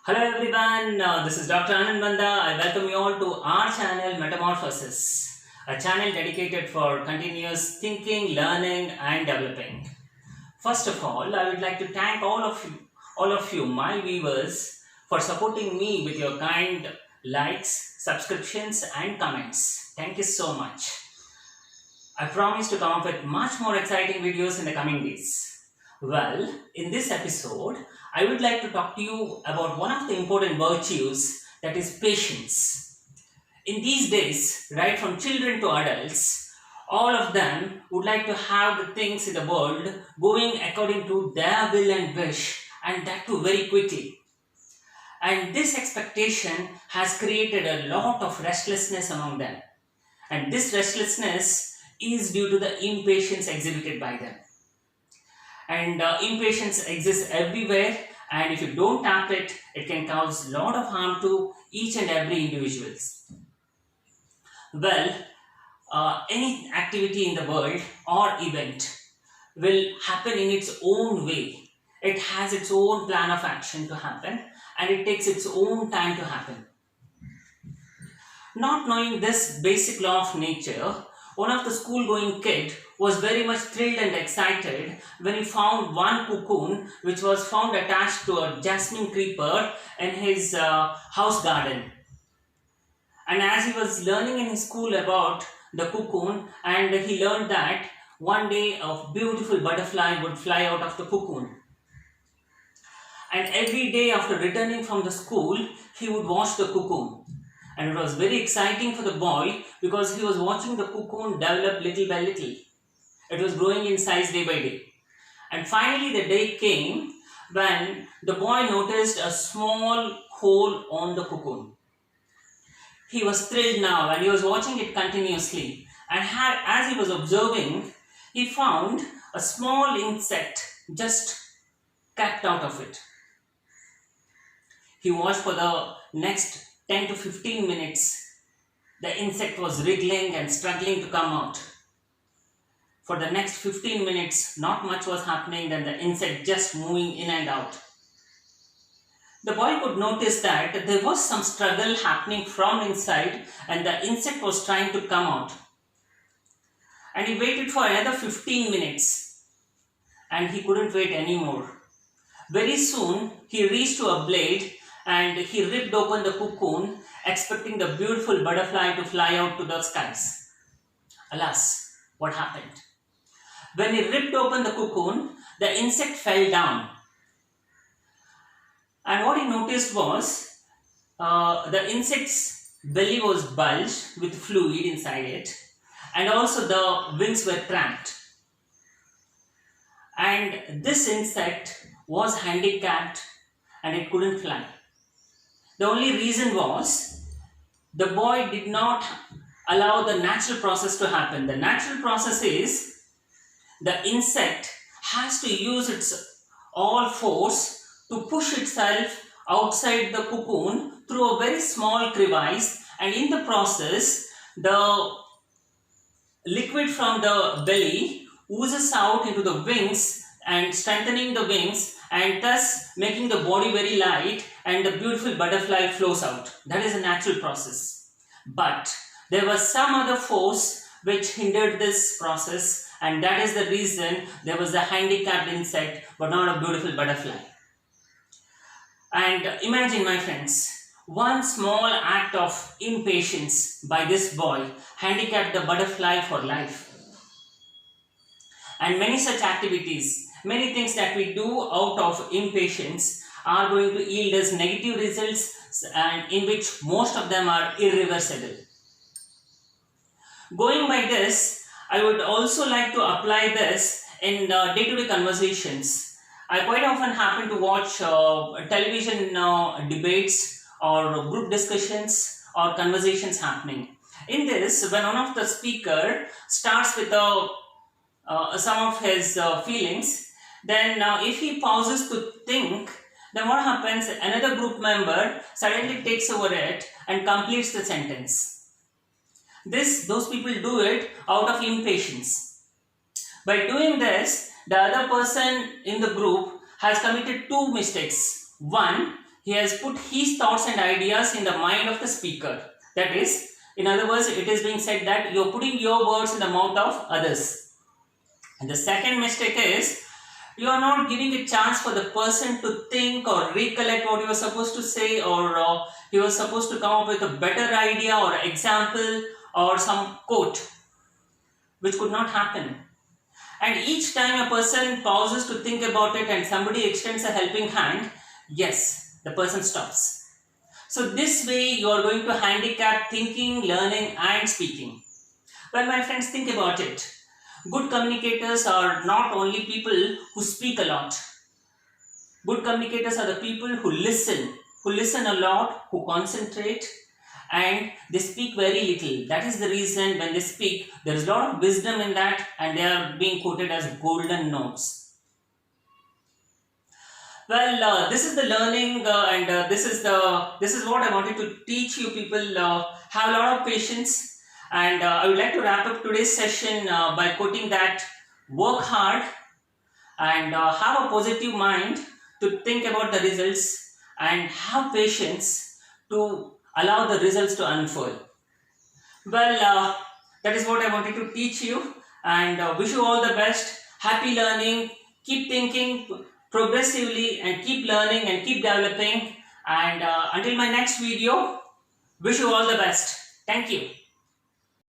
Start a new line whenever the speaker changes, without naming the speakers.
Hello everyone, this is Dr. Anand Banda. I welcome you all to our channel Metamorphosis, a channel dedicated for continuous thinking, learning and developing. First of all, I would like to thank all of you, my viewers, for supporting me with your kind likes, subscriptions and comments. Thank you so much. I promise to come up with much more exciting videos in the coming days. Well, in this episode, I would like to talk to you about one of the important virtues, that is patience. In these days, right from children to adults, all of them would like to have the things in the world going according to their will and wish, and that too very quickly. And this expectation has created a lot of restlessness among them. And this restlessness is due to the impatience exhibited by them. And impatience exists everywhere, and if you don't tap it, it can cause a lot of harm to each and every individuals. Well, any activity in the world or event will happen in its own way. It has its own plan of action to happen, and it takes its own time to happen. Not knowing this basic law of nature, one of the school-going kid was very much thrilled and excited when he found one cocoon which was found attached to a jasmine creeper in his house garden. And as he was learning in his school about the cocoon, and he learned that one day a beautiful butterfly would fly out of the cocoon. And every day after returning from the school, he would watch the cocoon. And it was very exciting for the boy because he was watching the cocoon develop little by little. It was growing in size day by day. And finally the day came when the boy noticed a small hole on the cocoon. He was thrilled now and he was watching it continuously. And as he was observing, he found a small insect just kept out of it. He watched for the next 10 to 15 minutes. The insect was wriggling and struggling to come out. For the next 15 minutes, not much was happening, then the insect just moving in and out. The boy could notice that there was some struggle happening from inside and the insect was trying to come out. And he waited for another 15 minutes and he couldn't wait anymore. Very soon, he reached to a blade and he ripped open the cocoon, expecting the beautiful butterfly to fly out to the skies. Alas, what happened? When he ripped open the cocoon, the insect fell down. And what he noticed was the insect's belly was bulged with fluid inside it, and also the wings were cramped. And this insect was handicapped and it couldn't fly. The only reason was the boy did not allow the natural process to happen. The natural process is the insect has to use its all force to push itself outside the cocoon through a very small crevice, and in the process the liquid from the belly oozes out into the wings and strengthening the wings and thus making the body very light, and the beautiful butterfly flows out. That is a natural process. But there was some other force which hindered this process, and that is the reason there was a handicapped insect but not a beautiful butterfly. And imagine, my friends, one small act of impatience by this boy handicapped the butterfly for life. And many such activities, many things that we do out of impatience are going to yield us negative results, and in which most of them are irreversible. Going by this, I would also like to apply this in day-to-day conversations. I quite often happen to watch television debates or group discussions or conversations happening. In this, when one of the speaker starts with some of his feelings, then if he pauses to think, then what happens? Another group member suddenly takes over it and completes the sentence. Those people do it out of impatience. By doing this, the other person in the group has committed two mistakes. One, He has put his thoughts and ideas in the mind of the speaker. That is, in other words, it is being said that you're putting your words in the mouth of others. And the second mistake is, you are not giving a chance for the person to think or recollect what you were supposed to say, or he was supposed to come up with a better idea or example or some quote, which could not happen. And each time a person pauses to think about it and somebody extends a helping hand, yes, the person stops. So this way you are going to handicap thinking, learning and speaking. Well, my friends, think about it. Good communicators are not only people who speak a lot. Good communicators are the people who listen a lot, who concentrate, and they speak very little. That is the reason when they speak, there is a lot of wisdom in that, and they are being quoted as golden notes. Well, this is the learning, and this is what I wanted to teach you people. Have a lot of patience, and I would like to wrap up today's session by quoting that: work hard and have a positive mind to think about the results, and have patience to allow the results to unfold. Well, that is what I wanted to teach you, and wish you all the best. Happy learning. Keep thinking progressively and keep learning and keep developing. And until my next video, wish you all the best. Thank you.